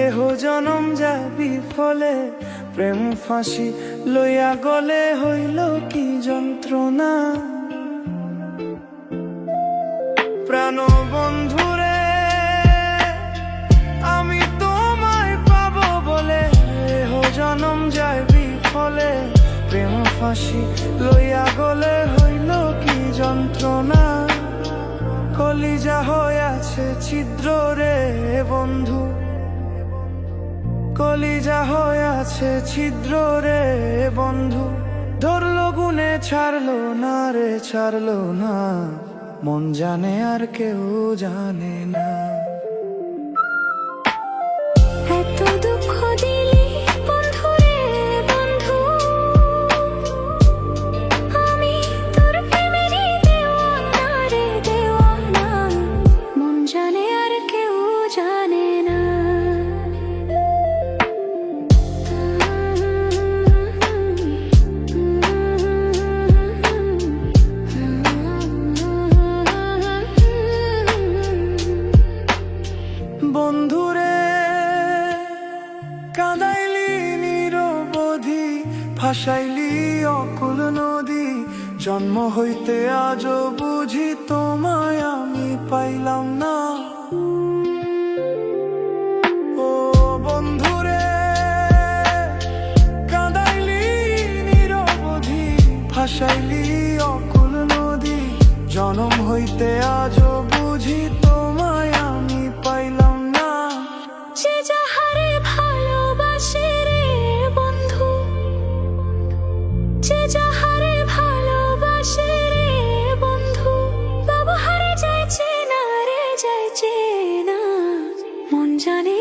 এহ জনম যাবি ফলে প্রেম ফাঁসি লইয়া গলে হইল কি যন্ত্রণা। প্রাণ বন্ধুরে আমি তোমায় পাবো বলে এহ জনম যাবি ফলে প্রেম ফাঁসি লইয়া গলে হইল কি যন্ত্রণা। কলিজা হইয়াছে ছিদ্র রে বন্ধু, কলিজা হইয়াছে ছিদ্র রে বন্ধু। ধরলো গুনে ছাড়লো না রে ছাড়লো না, মন জানে আর কেউ জানে না। এত দুঃখ দিলি বন্ধু রে বন্ধু, আমি তোর প্রেমেরই দেওয়ানা রে দেওয়ানা, মন জানে আর কেউ জানে না। বন্ধুরে কাঁদাইলি নিরবধি, ভাসাইলি অকুল নদী। জন্ম হইতে আজও বুঝি তোমায় আমি পাইলাম না। ও বন্ধুরে কাঁদাইলি নিরবধি, ভাসাইলি অকুল নদী। জন্ম হইতে আজও বুঝি তোমায় আমি পাইলাম না। যে যাহারে ভালোবাসে রে বন্ধু, যে যাহারে ভালোবাসে রে বন্ধু, বাবু হারে যাইছে না রে যাইছে না, মন জানে